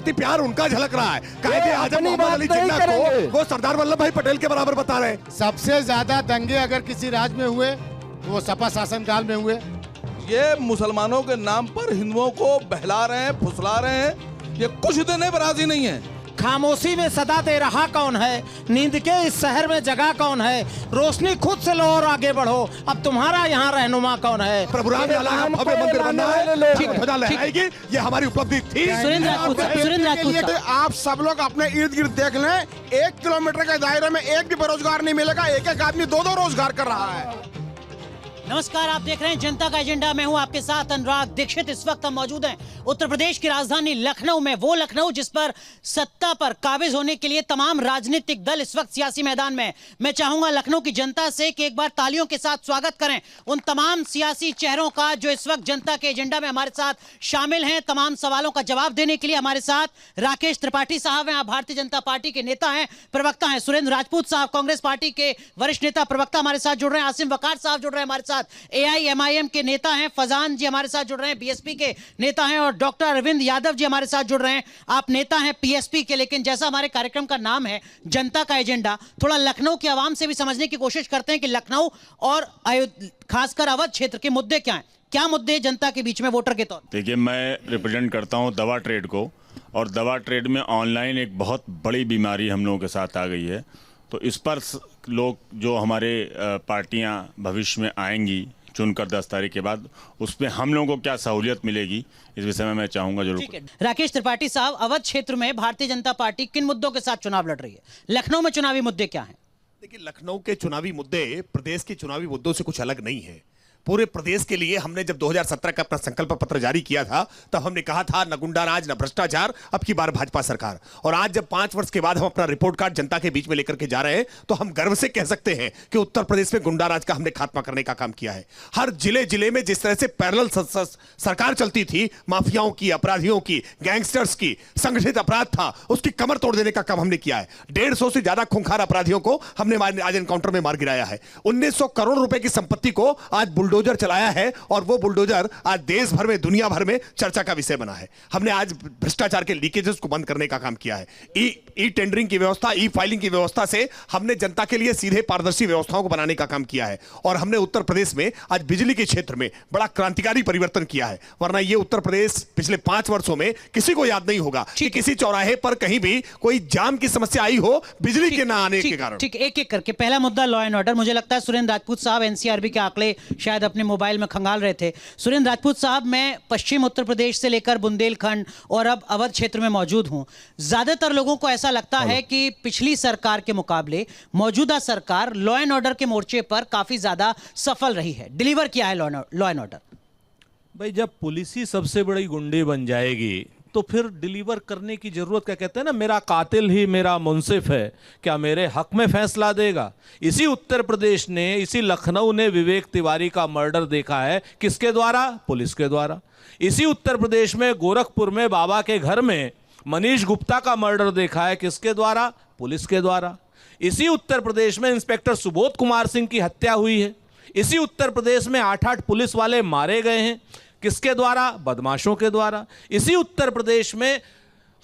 प्रति प्यार उनका झलक रहा है। कायदे आजम मोहम्मद अली जिन्ना को वो सरदार वल्लभ भाई पटेल के बराबर बता रहे हैं। सबसे ज्यादा दंगे अगर किसी राज्य में हुए तो वो सपा शासनकाल में हुए। ये मुसलमानों के नाम पर हिंदुओं को बहला रहे हैं, फुसला रहे हैं, ये कुछ देने पर राजी नहीं है। खामोशी में सदा दे रहा कौन है, नींद के इस शहर में जगह कौन है, रोशनी खुद से लो और आगे बढ़ो, अब तुम्हारा यहाँ रहनुमा कौन है। प्रभुराम लाला का भव्य मंदिर बनना है, ठीक ध्वजा लहराएगी, ये हमारी उपलब्धि थी। सुरेंद्र राजपूत, आप सब लोग अपने इर्द गिर्द देख लें, 1 किलोमीटर के दायरे में एक भी बेरोजगार नहीं मिलेगा। एक एक आदमी 2-2 रोजगार कर रहा है। नमस्कार, आप देख रहे हैं जनता का एजेंडा। मैं हूं आपके साथ अनुराग दीक्षित। इस वक्त हम मौजूद हैं उत्तर प्रदेश की राजधानी लखनऊ में, वो लखनऊ जिस पर सत्ता पर काबिज होने के लिए तमाम राजनीतिक दल इस वक्त सियासी मैदान में। मैं चाहूंगा लखनऊ की जनता से कि एक बार तालियों के साथ स्वागत करें उन तमाम सियासी चेहरों का जो इस वक्त जनता के एजेंडा में हमारे साथ शामिल हैं। तमाम सवालों का जवाब देने के लिए हमारे साथ राकेश त्रिपाठी साहब हैं, भारतीय जनता पार्टी के नेता हैं, प्रवक्ता हैं। सुरेंद्र राजपूत साहब कांग्रेस पार्टी के वरिष्ठ नेता प्रवक्ता हमारे साथ जुड़ रहे हैं। आसिम वकार साहब जुड़ रहे हैं हमारे साथ, AIMIM के नेता हैं। फजान जी हमारे साथ जुड़ रहे हैं, BSP के नेता हैं। और डॉक्टर अरविंद यादव जी हमारे साथ जुड़ रहे हैं, आप नेता हैं PSP के। लेकिन जैसा हमारे कार्यक्रम का नाम है जनता का एजेंडा, थोड़ा लखनऊ की आवाम से भी समझने की कोशिश करते हैं कि लखनऊ और खासकर अवध क्षेत्र के मुद्दे क्या हैं, क्या मुद्दे जनता के बीच में वोटर के तौर। देखिए, मैं रिप्रेजेंट करता हूं दवा ट्रेड को, और दवा ट्रेड में ऑनलाइन एक बहुत बड़ी बीमारी हम लोगों के साथ आ गई है। तो इस पर लोग जो हमारे पार्टियां भविष्य में आएंगी चुनकर 10 तारीख के बाद, उसमें हम लोगों को क्या सहूलियत मिलेगी, इस विषय में मैं चाहूंगा जरूर। राकेश त्रिपाठी साहब, अवध क्षेत्र में भारतीय जनता पार्टी किन मुद्दों के साथ चुनाव लड़ रही है? लखनऊ में चुनावी मुद्दे क्या हैं? देखिए, लखनऊ के चुनावी मुद्दे प्रदेश के चुनावी मुद्दों से कुछ अलग नहीं है। पूरे प्रदेश के लिए हमने जब 2017 का अपना संकल्प पत्र जारी किया था, तब हमने कहा था न गुंडाराज न भ्रष्टाचार, अब की बार भाजपा सरकार। और आज जब 5 वर्ष के बाद हम अपना रिपोर्ट कार्ड जनता के बीच में लेकर के जा रहे हैं, तो हम गर्व से कह सकते हैं कि उत्तर प्रदेश में गुंडाराज का हमने खात्मा करने का काम किया है। हर जिले जिले में जिस तरह से पैरेलल सरकार चलती थी, माफियाओं की, अपराधियों की, गैंगस्टर्स की, संगठित अपराध था, उसकी कमर तोड़ देने का काम हमने किया है। 150 से ज्यादा खूंखार अपराधियों को हमने आज एनकाउंटर में मार गिराया है। 1900 करोड़ रुपए की संपत्ति को आज बुलडोजर चलाया है, और वो बुलडोजर आज देश भर में, दुनिया भर में चर्चा का विषय बना है। हमने आज भ्रष्टाचार के लीकेजेस को बंद करने का काम किया है। ई टेंडरिंग की व्यवस्था, ई फाइलिंग की व्यवस्था से हमने जनता के लिए सीधे पारदर्शी व्यवस्थाओं को बनाने का काम किया है। और हमने उत्तर प्रदेश में आज बिजली के क्षेत्र में बड़ा क्रांतिकारी परिवर्तन किया है। वरना ये उत्तर प्रदेश पिछले 5 वर्षों में किसी को याद नहीं होगा कि किसी चौराहे पर कहीं भी कोई जाम की समस्या आई हो बिजली के ना आने के कारण। ठीक, एक एक करके। पहला मुद्दा लॉ एंड ऑर्डर। मुझे लगता है सुरेंद्र राजपूत साहब NCRB के आंकड़े शायद अपने मोबाइल में खंगाल रहे थे। सुरेंद्र राजपूत साहब, मैं पश्चिम उत्तर प्रदेश से लेकर बुंदेलखंड और अब अवध क्षेत्र में मौजूद हूं। ज्यादातर लोगों को ऐसा लगता है कि पिछली सरकार के मुकाबले मौजूदा सरकार लॉ एंड ऑर्डर के मोर्चे पर काफी ज्यादा सफल रही है, डिलीवर किया है लॉ एंड ऑर्डर। भाई, जब पुलिस ही सबसे बड़ी गुंडे बन जाएगी तो फिर डिलीवर करने की जरूरत क्या? कहते हैं ना, मेरा कातिल ही मेरा मुंसिफ है, क्या मेरे हक में फैसला देगा? इसी उत्तर प्रदेश ने, इसी लखनऊ ने विवेक तिवारी का मर्डर देखा है, किसके द्वारा? पुलिस के द्वारा। इसी उत्तर प्रदेश में गोरखपुर में बाबा के घर में मनीष गुप्ता का मर्डर देखा है, किसके द्वारा? पुलिस के द्वारा। इसी उत्तर प्रदेश में इंस्पेक्टर सुबोध कुमार सिंह की हत्या हुई है। इसी उत्तर प्रदेश में 8-8 पुलिस वाले मारे गए हैं, किसके द्वारा? बदमाशों के द्वारा। इसी उत्तर प्रदेश में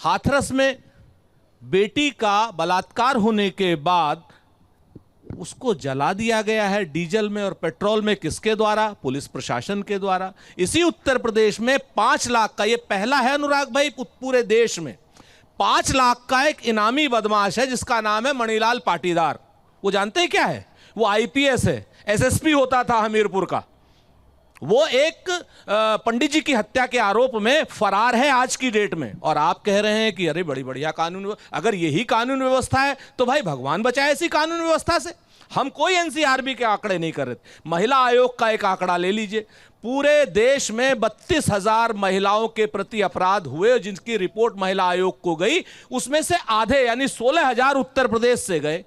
हाथरस में बेटी का बलात्कार होने के बाद उसको जला दिया गया है डीजल में और पेट्रोल में, किसके द्वारा? पुलिस प्रशासन के द्वारा। इसी उत्तर प्रदेश में 5 लाख का, ये पहला है अनुराग भाई पूरे देश में, 5 लाख का एक इनामी बदमाश है जिसका नाम है मणिलाल पाटीदार। वो जानते हैं क्या है? वो IPS है, SSP होता था हमीरपुर का। वो एक पंडित जी की हत्या के आरोप में फरार है आज की डेट में। और आप कह रहे हैं कि अरे बड़ी बढ़िया कानून, अगर यही कानून व्यवस्था है तो भाई भगवान बचाए ऐसी कानून व्यवस्था से। हम कोई NCRB के आंकड़े नहीं कर रहे थे। महिला आयोग का एक आंकड़ा ले लीजिए, पूरे देश में 32,000 महिलाओं के प्रति अपराध हुए जिनकी रिपोर्ट महिला आयोग को गई, उसमें से आधे यानी 16,000 उत्तर प्रदेश से गए।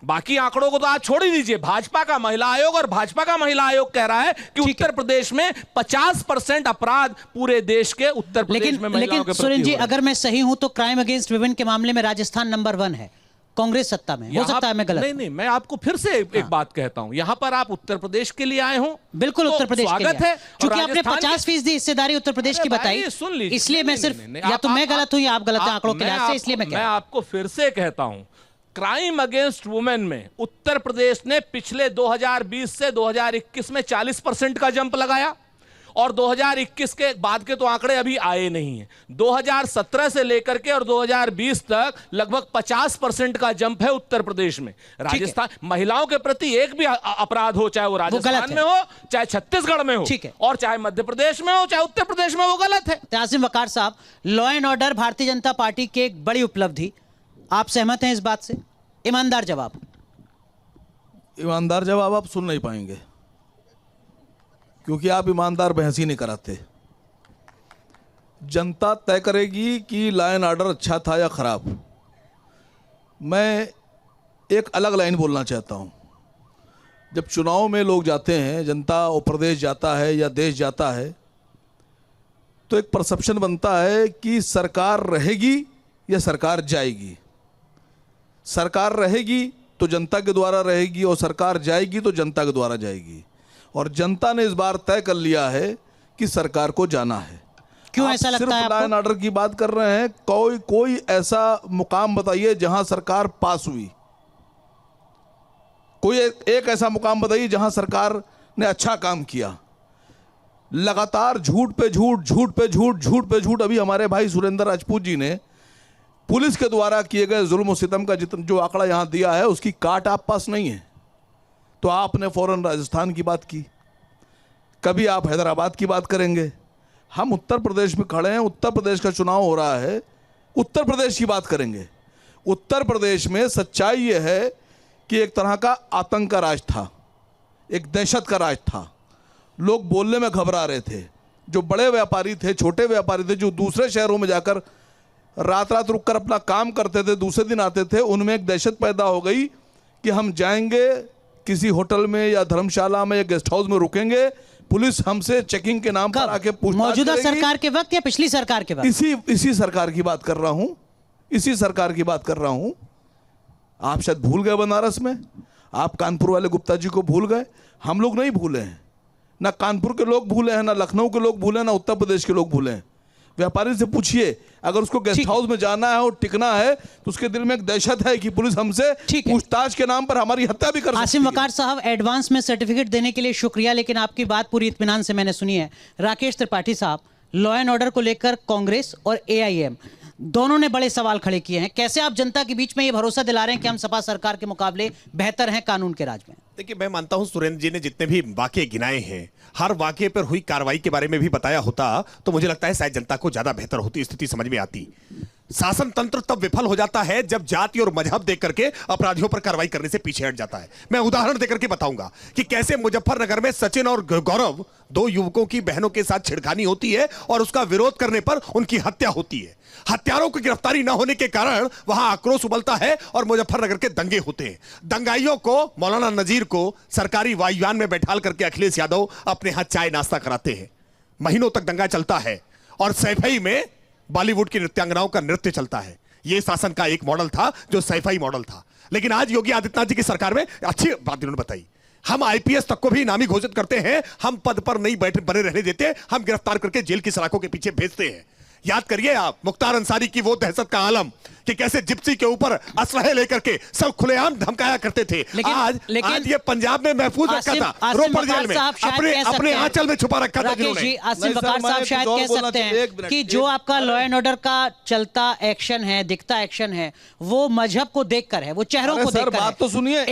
बाकी आंकड़ों को तो आप छोड़ ही दीजिए। भाजपा का महिला आयोग, और भाजपा का महिला आयोग कह रहा है कि उत्तर प्रदेश में 50% अपराध पूरे देश के उत्तर प्रदेश में महिलाओं के प्रति। सुरेंद्र जी, अगर मैं सही हूं तो क्राइम अगेंस्ट वुमेन के मामले में राजस्थान नंबर 1 है। कांग्रेस सत्ता में, हो सकता है मैं गलत। नहीं, मैं आपको फिर से एक बात कहता हूं, यहां पर आप उत्तर प्रदेश के लिए आए हो, बिल्कुल उत्तर प्रदेश के स्वागत लिए है। क्योंकि आपने 50% हिस्सेदारी उत्तर प्रदेश की बताई, सुन लीजिए, इसलिए मैं सिर्फ या तो मैं गलत हूं या आप गलत हैं आंकड़ों के लिहाज से, इसलिए मैं आपको फिर से कहता हूं, क्राइम अगेंस्ट वुमेन में उत्तर प्रदेश ने पिछले 2020 से 2021 में 40% का जंप लगाया, और 2021 के बाद के तो आंकड़े अभी आए नहीं हैं। 2017 से लेकर के और 2020 तक लगभग 50% का जंप है उत्तर प्रदेश में। राजस्थान महिलाओं के प्रति एक भी अपराध हो, चाहे वो राजस्थान में हो, चाहे छत्तीसगढ़ में हो, और चाहे मध्य प्रदेश में हो, चाहे उत्तर प्रदेश में, वो गलत है। आसिम वकार साहब, law and order Bharatiya Janata party की एक बड़ी उपलब्धि, आप सहमत हैं इस बात से? ईमानदार जवाब। ईमानदार जवाब आप सुन नहीं पाएंगे, क्योंकि आप ईमानदार बहस ही नहीं कराते। जनता तय करेगी कि लॉ एंड ऑर्डर अच्छा था या खराब। मैं एक अलग लाइन बोलना चाहता हूं। जब चुनाव में लोग जाते हैं, जनता और प्रदेश जाता है या देश जाता है, तो एक परसेप्शन बनता है कि सरकार रहेगी या सरकार जाएगी। सरकार रहेगी तो जनता के द्वारा रहेगी, और सरकार जाएगी तो जनता के द्वारा जाएगी। और जनता ने इस बार तय कर लिया है कि सरकार को जाना है। क्यों ऐसा लगता है आपको? लॉ एंड ऑर्डर की बात कर रहे हैं, कोई ऐसा मुकाम बताइए जहां सरकार पास हुई। कोई एक ऐसा मुकाम बताइए जहां सरकार ने अच्छा काम किया। लगातार झूठ पे झूठ, झूठ पे झूठ, झूठ पे झूठ। अभी हमारे भाई सुरेंद्र राजपूत जी ने पुलिस के द्वारा किए गए जुल्म और सितम का जो आंकड़ा यहां दिया है, उसकी काट आप पास नहीं है। तो आपने फौरन राजस्थान की बात की, कभी आप हैदराबाद की बात करेंगे। हम उत्तर प्रदेश में खड़े हैं, उत्तर प्रदेश का चुनाव हो रहा है, उत्तर प्रदेश की बात करेंगे। उत्तर प्रदेश में सच्चाई यह है कि एक तरह का आतंक का राज था, एक दहशत का राज था। लोग बोलने में घबरा रहे थे। जो बड़े व्यापारी थे, छोटे व्यापारी थे, जो दूसरे शहरों में जाकर रात रात रुक कर अपना काम करते थे, दूसरे दिन आते थे, उनमें एक दहशत पैदा हो गई कि हम जाएंगे किसी होटल में या धर्मशाला में या गेस्ट हाउस में रुकेंगे, पुलिस हमसे चेकिंग के नाम पर आके पूछताछ मौजूदा करेगी। सरकार के वक्त या पिछली सरकार के वक्त? इसी सरकार की बात कर रहा हूं, इसी सरकार की बात कर रहा हूं। आप शायद भूल गए बनारस में, आप कानपुर वाले गुप्ता जी को भूल गए। हम लोग नहीं भूले हैं, ना कानपुर के लोग भूले हैं, ना लखनऊ के लोग भूले हैं, ना उत्तर प्रदेश के लोग भूले हैं। व्यापारी से पूछिए, अगर उसको गेस्ट हाउस में जाना है और टिकना है तो उसके दिल में एक दहशत है कि पुलिस हमसे पूछताछ के नाम पर हमारी हत्या भी कर सकती है। आसिम वकार साहब, एडवांस में सर्टिफिकेट देने के लिए शुक्रिया, लेकिन आपकी बात पूरी इत्मीनान से मैंने सुनी है। राकेश त्रिपाठी साहब, लॉ एंड ऑर्डर को लेकर कांग्रेस और एआईएम दोनों ने बड़े सवाल खड़े किए हैं। कैसे आप जनता के बीच में ये भरोसा दिला रहे हैं कि हम सपा सरकार के मुकाबले बेहतर हैं कानून के राज में? देखिए, मैं मानता हूं सुरेंद्र जी ने जितने भी वाकये गिनाए हैं, हर वाकये पर हुई कार्रवाई के बारे में भी बताया होता तो मुझे लगता है शायद जनता को ज्यादा बेहतर होती, स्थिति समझ में आती। शासन तंत्र तब विफल हो जाता है जब जाति और मजहब देख करके अपराधियों पर कार्रवाई करने से पीछे हट जाता है। मैं उदाहरण देकर के बताऊंगा कि कैसे मुजफ्फरनगर में सचिन और गौरव, दो युवकों की बहनों के साथ छिड़खानी होती है और उसका विरोध करने पर उनकी हत्या होती है। हत्यारों की गिरफ्तारी न होने के कारण वहां आक्रोश उबलता है और मुजफ्फरनगर के दंगे होते हैं। दंगाइयों को, मौलाना नजीर को सरकारी वायुयान में बैठाल करके अखिलेश यादव अपने हाथ चाय नाश्ता कराते हैं। महीनों तक दंगा चलता है और सैफई में बॉलीवुड की नृत्यांगनाओं का नृत्य चलता है। यह शासन का एक मॉडल था जो सैफई मॉडल था। लेकिन आज योगी आदित्यनाथ जी की सरकार में अच्छी बात इन्होंने बताई, हम आईपीएस तक को भी इनामी घोषित करते हैं, हम पद पर नहीं बने रहने देते, हम गिरफ्तार करके जेल की सलाखों के पीछे भेजते हैं। याद करिए आप मुख्तार अंसारी की वो दहशत का आलम कि कैसे जिप्सी के ऊपर असलहे लेकर के सब खुलेआम धमकाया करते थे। आज ये पंजाब में महफूज रखा था, रोपड़ जेल में अपने आंचल में छुपा रखा था। आसिम वकार साहब शायद कह सकते हैं कि जो आपका लॉ एंड ऑर्डर का चलता एक्शन है, दिखता एक्शन है, वो मजहब को देखकर है, वो चेहरों को देखकर है। बात तो सुनिए,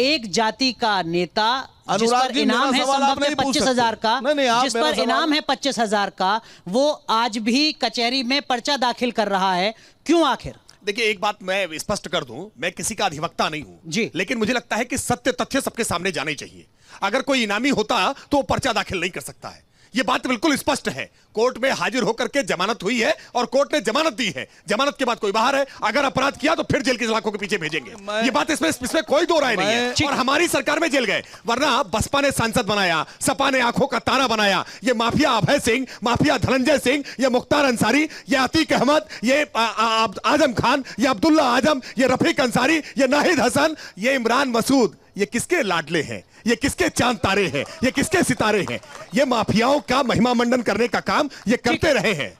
एक जाति का नेता जिस पर इनाम है संभव में 25,000 का, जिस पर इनाम है 25,000 का, वो आज भी कचहरी में पर्चा दाखिल कर रहा है। क्यों आखिर? देखिए, एक बात मैं स्पष्ट कर दूं, मैं किसी का अधिवक्ता नहीं हूं जी, लेकिन मुझे लगता है कि सत्य तथ्य सबके सामने जाने चाहिए। अगर कोई इनामी होता तो वो पर्चा दाखिल नहीं कर सकता है। ये बात बिल्कुल स्पष्ट है। कोर्ट में हाजिर होकर के जमानत हुई है और कोर्ट ने जमानत दी है। जमानत के बाद कोई बाहर है, अगर अपराध किया तो फिर जेल की सलाखों के पीछे भेजेंगे। ये बात इसमें कोई दो राय नहीं है। और हमारी सरकार में जेल गए, वरना बसपा ने सांसद बनाया, सपा ने आंखों का तारा बनाया। ये माफिया अभय सिंह, माफिया धनंजय सिंह, ये मुख्तार अंसारी, ये अतीक अहमद, ये आजम खान, ये अब्दुल्ला आजम, ये रफीक अंसारी, ये नाहिद हसन, ये इमरान मसूद, ये किसके लाडले हैं? ये किसके चांद तारे हैं? ये किसके सितारे हैं? ये माफियाओं का महिमा मंडन करने का काम ये करते रहे हैं।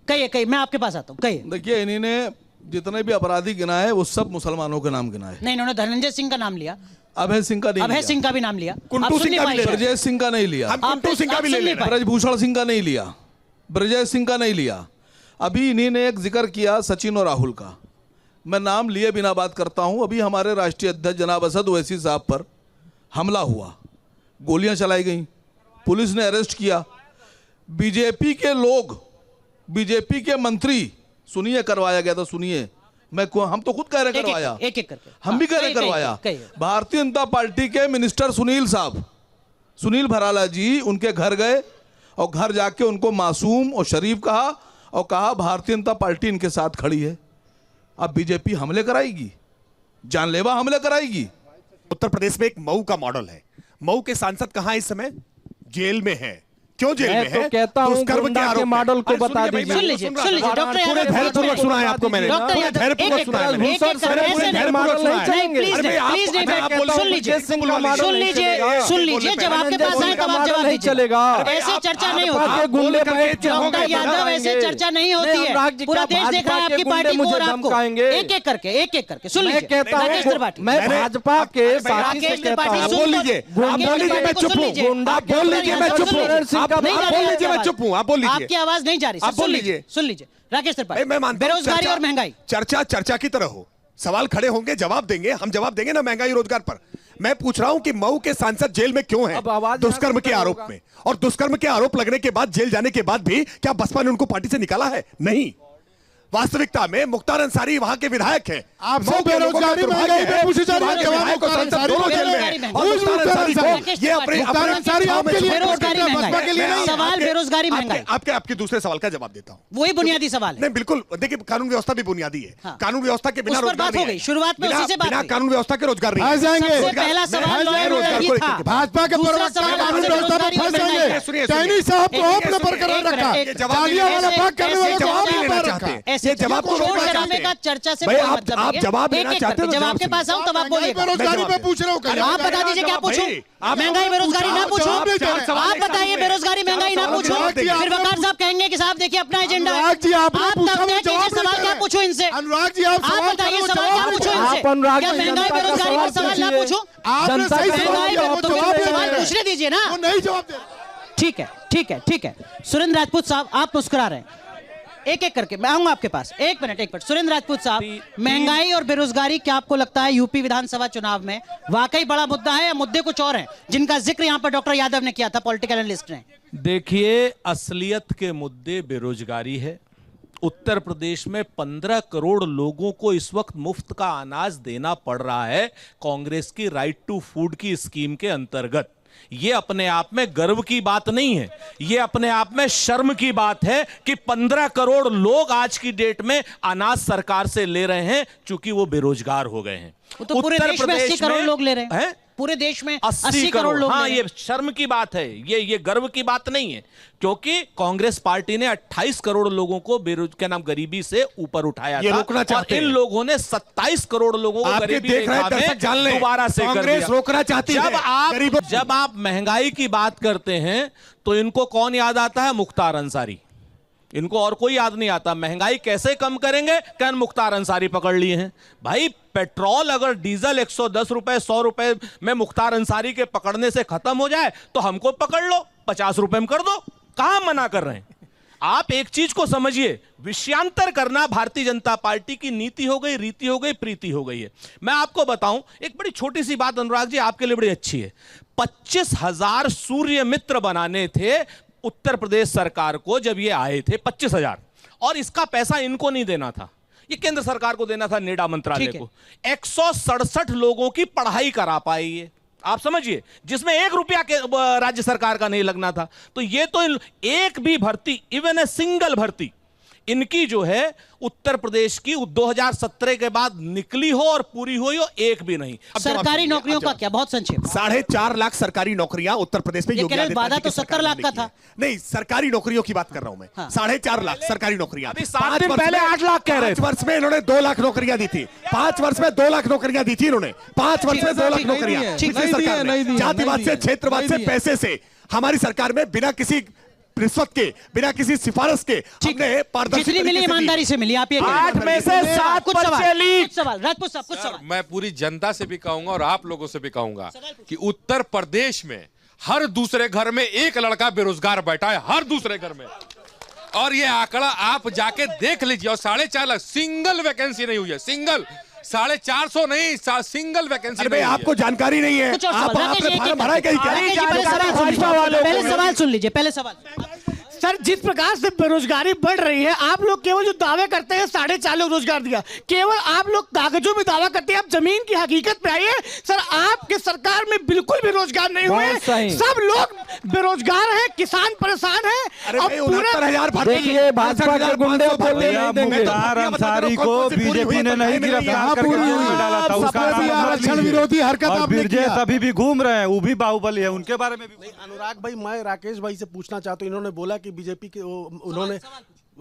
कहिए, मैं आपके पास आता हूं। कहिए। देखिए, इन्हीं ने जितने भी अपराधी गिनाए वो सब मुसलमानों के नाम गिनाए। नहीं, इन्होंने धनंजय सिंह का नाम लिया, अभय सिंह का नहीं अभय लिया, सिंह का भी नाम लिया, कुंटू सिंह का भी ले, ब्रजेश सिंह का नहीं लिया, हम कुंटू सिंह का भी ले ले रहे हैं। ब्रजभूषण सिंह का नहीं लिया, ब्रजेश सिंह का नहीं लिया। अभी इन्हीं ने एक जिक्र किया सचिन और राहुल का। मैं नाम लिए बिना बात करता हूं। अभी हमारे राष्ट्रीय अध्यक्ष जनाब असद ओवैसी साहब पर हमला हुआ, गोलियां चलाई गई, पुलिस ने अरेस्ट किया। बीजेपी के लोग, बीजेपी के मंत्री, सुनिए करवाया गया था, सुनिए, हम तो खुद कह रहे करवाया, एक करके हम भी कह रहे करवाया। भारतीय जनता पार्टी के मिनिस्टर सुनील साहब, सुनील भराला जी, उनके घर गए और घर जाके उनको मासूम और शरीफ कहा और कहा भारतीय जनता पार्टी इनके साथ खड़ी है। अब बीजेपी हमले कराएगी, जानलेवा हमले कराएगी। उत्तर प्रदेश में एक मऊ का मॉडल है। मऊ के सांसद कहां इस समय? जेल में है। क्यों जेल में है? तो कहता हूं गुंडा के मॉडल को बता दीजिए। सुन लीजिए डॉक्टर यादव, धैर्यपूर्वक सुना है आपको मैंने, डॉक्टर यादव धैर्यपूर्वक सुना है मैंने। सुन लीजिए, जब आपके पास आए तब आप जवाब दीजिए। चलेगा, ऐसे चर्चा नहीं होती डॉक्टर यादव, ऐसे चर्चा नहीं होती है। पूरा देश देख रहा है आपकी पार्टी को और आपको। एक एक करके सुन लीजिए। राकेश त्रिपाठी, मैं भाजपा के साथी से कहता हूं, बोल लीजिए, आप बोल लीजिए, मैं चुप हूं। आप बोल लीजिए, मैं चुप हूं। आप बोल लीजिए, मैं चुप हूं। आप बोल लीजिए, आपकी आवाज नहीं जा रही। आप बोल लीजिए, सुन लीजिए राकेश त्रिपाठी, मैं मानता हूं बेरोजगारी और महंगाई, चर्चा की तरह हो। सवाल खड़े होंगे, जवाब देंगे, हम जवाब देंगे ना महंगाई रोजगार पर। मैं पूछ रहा हूं कि मऊ के सांसद जेल में क्यों हैं? दुष्कर्म के आरोप में। और दुष्कर्म के आरोप लगने के बाद, जेल जाने के बाद भी क्या बसपा ने उनको पार्टी से निकाला है? नहीं। वास्तविकता में मुख्तार अंसारी वहां के विधायक हैं। आपसे बेरोजगारी महंगाई पे पूछी जा रही है। मुख्तार अंसारी ये अपने अंसारी आपके लिए बेरोजगारी महंगाई, सवाल बेरोजगारी महंगाई। आपके दूसरे सवाल का जवाब देता हूँ। वही बुनियादी सवाल है। नहीं, बिल्कुल। देखिए, कानून व्यवस्था भी बुनियादी है। हाँ। कानून व्यवस्था के बिना रोजगार बात हो गई, शुरुआत में उसी से बात बिना कानून व्यवस्था के रोजगार नहीं जाएंगे। पहला सवाल रोजगार था। भाजपा के कानून व्यवस्था पर फंस जाएंगे। टैनी साहब को आपने बरकरार रखा, तालियां वाला भाग करने वाले को आप नहीं पर रखा। ऐसे जवाब को का चर्चा से आप जवाब लेना चाहते हैं? जब आपके पास आऊं तब आप बोलिए। बेरोजगारी पे पूछ रहा हूं, आप बता दीजिए क्या पूछूं? महंगाई बेरोजगारी ना पूछूं? आप बताइए, बेरोजगारी महंगाई ना पूछूं? फिर वकार साहब कहेंगे कि साहब देखिए अपना एजेंडा है। अनुराग जी, आप तब तय कीजिए सवाल क्या पूछूं इनसे। अनुराग जी, आप बताइए सवाल क्या पूछूं इनसे? क्या महंगाई बेरोजगारी का सवाल ना पूछूं? आपने सही सवाल पूछने दीजिए ना। नहीं जवाब दे। ठीक है। सुरेंद्र राजपूत साहब, आप मुस्कुरा रहे हैं। एक एक करके मैं आऊंगा आपके पास। एक मिनट। सुरेंद्र राजपूत साहब, महंगाई और बेरोजगारी क्या आपको लगता है यूपी विधानसभा चुनाव में वाकई बड़ा मुद्दा है या मुद्दे कुछ और हैं जिनका जिक्र यहां पर डॉक्टर यादव ने किया था, पॉलिटिकल एनालिस्ट ने? देखिए, असलियत के मुद्दे बेरोजगारी है। उत्तर प्रदेश में 15 करोड़ लोगों को इस वक्त मुफ्त का अनाज देना पड़ रहा है कांग्रेस की राइट टू फूड की स्कीम के अंतर्गत। यह अपने आप में गर्व की बात नहीं है, यह अपने आप में शर्म की बात है कि 15 करोड़ लोग आज की डेट में अनाज सरकार से ले रहे हैं, चूंकि वो बेरोजगार हो गए हैं। तो पूरे देश में 80 करोड़ लोग ले रहे हैं। पूरे देश में 80 करोड़ लोग। हाँ, ये शर्म की बात है, ये गर्व की बात नहीं है, क्योंकि कांग्रेस पार्टी ने 28 करोड़ लोगों को गरीबी से ऊपर उठाया था और इन लोगों ने 27 करोड़ लोगों को गरीबी रेखा में दोबारा से कांग्रेस रोकना चाहती है। जब आप महंगाई की बात करते हैं तो इनको कौन याद आता है? मुख्तार अंसारी। इनको और कोई याद नहीं आता। महंगाई कैसे कम करेंगे? कहन मुख्तार अंसारी पकड़ लिए हैं। भाई, पेट्रोल अगर डीजल 110 रुपए 100 रुपए में मुख्तार अंसारी के पकड़ने से खत्म हो जाए तो हमको पकड़ लो, 50 रुपए में कर दो। कहां मना कर रहे हैं? आप एक चीज को समझिए, विषयांतर करना भारतीय जनता पार्टी की नीति हो गई, रीति हो गई, प्रीति हो गई है। मैं आपको बताऊं एक बड़ी छोटी सी बात, अनुराग जी, आपके लिए बड़ी अच्छी है। 25,000 सूर्य मित्र बनाने थे उत्तर प्रदेश सरकार को जब ये आए थे, 25,000, और इसका पैसा इनको नहीं देना था, ये केंद्र सरकार को देना था, नेडा मंत्रालय को। 167 लोगों की पढ़ाई करा पाई ये आप समझिए, जिसमें 1 रुपया के राज्य सरकार का नहीं लगना था। तो ये तो एक भी भर्ती, इवन ए सिंगल भर्ती इनकी जो है उत्तर प्रदेश की 2017 के बाद निकली हो और पूरी हुई हो, एक भी नहीं। सरकारी नौकरियों का क्या, बहुत संक्षेप। 4.5 लाख सरकारी नौकरियां उत्तर प्रदेश में योगी आदित्यनाथ वादा जी की तो 70 सरकार ने लाख का किया। था। नहीं, सरकारी नौकरियों की बात कर रहा हूं मैं। 4.5 लाख सरकारी नौकरियां। अभी 7 दिन पहले 8 लाख कह रहे थे। 5 वर्ष में इन्होंने 2 लाख नौकरियां दी थी। 5 वर्ष में 2 लाख नौकरियां दी थी इन्होंने। 5 वर्ष में 2 लाख नौकरियां सरकार ने जातिवाद से, क्षेत्रवाद से, पैसे से हमारी सरकार में बिना किसी रिश्वत के, बिना किसी सिफारिश के हमने पारदर्शी जितनी मिली ईमानदारी से मिली। आप ये 8 में से 7 पर्चे लीक। सवाल राजपूत साहब, कुछ सवाल। मैं पूरी जनता से भी कहूंगा और आप लोगों से भी कहूंगा कि उत्तर प्रदेश में हर दूसरे घर में एक लड़का बेरोजगार बैठा है, हर दूसरे घर में। और ये आंकड़ा आप जाके देख लीजिए। और 4.5 लाख सिंगल वैकेंसी नहीं हुई है, सिंगल 450 नहीं, सिंगल वैकेंसी नहीं। आपको जानकारी नहीं है, आपने फॉर्म भरा है कहीं क्या? पहले सवाल सुन लीजिए, पहले सवाल। सर, जिस प्रकार से बेरोजगारी बढ़ रही है, आप लोग केवल जो दावे करते हैं 4.5 लाख रोजगार दिया, केवल आप लोग कागजों में दावा करते हैं। आप जमीन की हकीकत पे आइए। सर, आपके सरकार में बिल्कुल भी रोजगार नहीं हुए, सब लोग बेरोजगार हैं, किसान परेशान हैं। और पूरे देखिए, भाजपा के गुंडे मुख्तार अंसारी को बीजेपी ने नहीं गिरफ्तार करके जेल में डाला था, उसका आरक्षण विरोधी हरकत ब्रजेश अभी भी घूम रहे हैं, वो भी बाहुबली है, उनके बारे में भी। अनुराग भाई, मैं राकेश भाई से पूछना चाहता हूँ। इन्होंने बोला कि बीजेपी के उन्होंने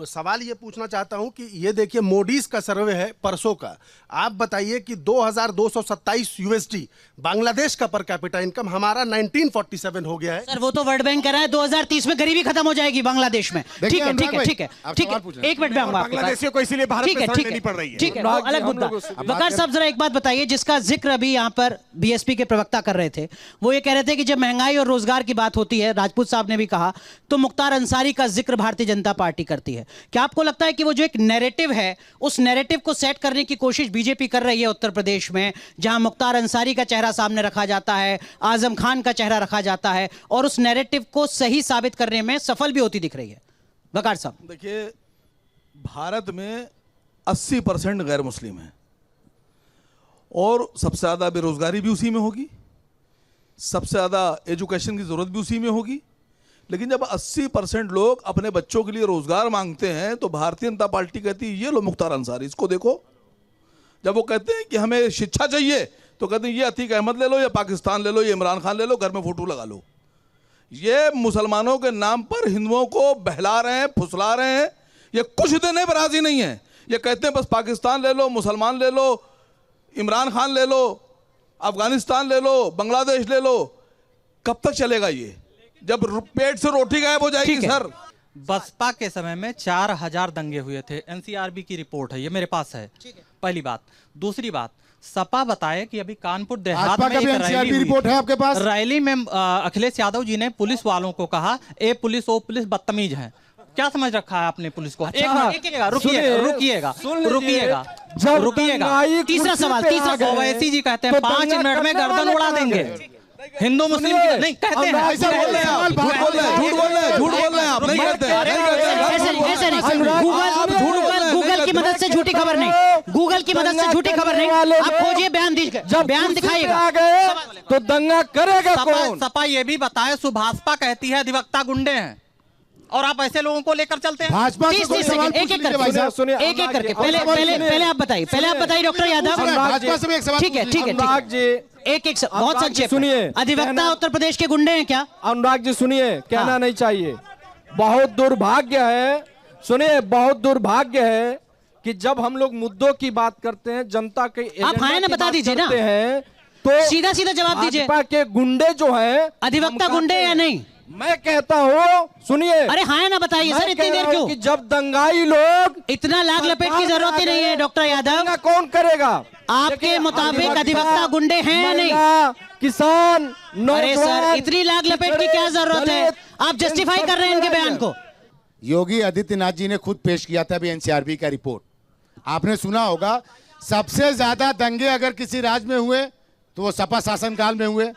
सवाल ये पूछना चाहता हूं कि ये देखिए, मोडीज का सर्वे है परसों का। आप बताइए कि 2227 यूएसडी बांग्लादेश का पर कैपिटा इनकम, हमारा 1947 हो गया है। सर, वो तो वर्ल्ड बैंक कर रहा है 2030 में गरीबी खत्म हो जाएगी बांग्लादेश में। ठीक है, ठीक है, ठीक है, ठीक है। 1 मिनट में आऊंगा आपके पास। बांग्लादेशियों को इसीलिए भारत में शरण लेनी पड़ रही है। ठीक है, अलग मुद्दा। वकार साहब, जरा एक बात बताइए, जिसका जिक्र अभी यहाँ पर बीएसपी के प्रवक्ता कर रहे थे। वो ये कह रहे थे कि जब महंगाई और रोजगार की बात होती है, राजपूत साहब ने भी कहा, तो मुख्तार अंसारी का जिक्र भारतीय जनता पार्टी करती है। क्या आपको लगता है कि वो जो एक नैरेटिव है, उस नैरेटिव को सेट करने की कोशिश बीजेपी कर रही है उत्तर प्रदेश में, जहां मुख्तार अंसारी का चेहरा सामने रखा जाता है, आजम खान का चेहरा रखा जाता है, और उस नैरेटिव को सही साबित करने में सफल भी होती दिख रही है? वकार साहब, देखिए, भारत में 80% गैर मुस्लिम है और सबसे ज्यादा बेरोजगारी भी उसी में होगी, सबसे ज्यादा एजुकेशन की जरूरत भी उसी में होगी। लेकिन जब 80% लोग अपने बच्चों के लिए रोजगार मांगते हैं तो भारतीय जनता पार्टी कहती है ये लो मुख्तार अंसारी, इसको देखो। जब वो कहते हैं कि हमें शिक्षा चाहिए तो कहते हैं ये अतीक अहमद ले लो, या पाकिस्तान ले लो, ये इमरान खान ले लो, घर में फोटो लगा लो। ये मुसलमानों के नाम पर हिंदुओं को बहला रहे हैं, फुसला रहे हैं। ये कुछ देने पर राजी नहीं है। ये कहते हैं बस पाकिस्तान ले लो, मुसलमान ले लो, इमरान खान ले लो, अफगानिस्तान ले लो, बांग्लादेश ले लो। कब तक चलेगा ये? जब पेट से रोटी गायब हो जाएगी। सर, बसपा के समय में 4000 दंगे हुए थे, एनसीआरबी की रिपोर्ट है, ये मेरे पास है। पहली बात। दूसरी बात, सपा बताए कि अभी कानपुर देहात में एक रैली रिपोर्ट है आपके पास। रैली में अखिलेश यादव जी ने पुलिस वालों को कहा, ए पुलिस ओ पुलिस बदतमीज है। क्या समझ रखा है आपने पुलिस को? रुकिएगा। तीसरा सवाल, ओवैसी जी कहते हैं 5 मिनट में गर्दन उड़ा देंगे। हिंदू मुस्लिम नहीं कहते हैं, झूठ बोल रहे हैं आप, नहीं कहते हैं। गूगल की मदद से झूठी खबर नहीं, गूगल की मदद से झूठी खबर नहीं। आप खोजिए, बयान दीजिए, जब बयान दिखाइएगा तो दंगा करेगा कौन? सपा ये भी बताए, सुभाषपा कहती है अधिवक्ता गुंडे हैं, और आप ऐसे लोगों को लेकर चलते हैं। भाजपा एक एक करके पहले आप बताइए डॉक्टर यादव। भाजपा से एक सवाल। ठीक है, एक बहुत संक्षेप सुनिए। अधिवक्ता उत्तर प्रदेश के गुंडे हैं क्या? अनुराग जी सुनिए, कहना नहीं चाहिए। बहुत दुर्भाग्य है, सुनिए, बहुत दुर्भाग्य है कि जब हम लोग मुद्दों की बात करते हैं, जनता के आप हाँ ना बता दीजिए ना, तो सीधा जवाब दीजिए। भाजपा के गुंडे जो है, अधिवक्ता गुंडे या नहीं? मैं कहता हूँ, सुनिए। अरे हाँ ना बताइए सर, इतनी देर क्यों? कि जब दंगाई लोग, इतना लाग लपेट की जरूरत ही नहीं है डॉक्टर यादव। कौन करेगा? आपके मुताबिक अधिवक्ता गुंडे हैं या नहीं? किसान, अरे सर, इतनी लाग लपेट की क्या जरूरत है? आप जस्टिफाई कर रहे हैं इनके बयान को। योगी आदित्यनाथ जी ने खुद पेश किया था अभी एनसीआरबी का रिपोर्ट, आपने सुना होगा। सबसे ज्यादा दंगे अगर किसी राज्य में हुए तो वो सपा शासनकाल में हुए।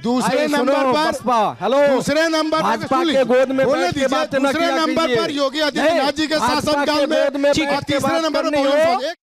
दूसरे नंबर पर दूसरे नंबर पर योगी आदित्यनाथ जी के शासनकाल में, और तीसरे नंबर पर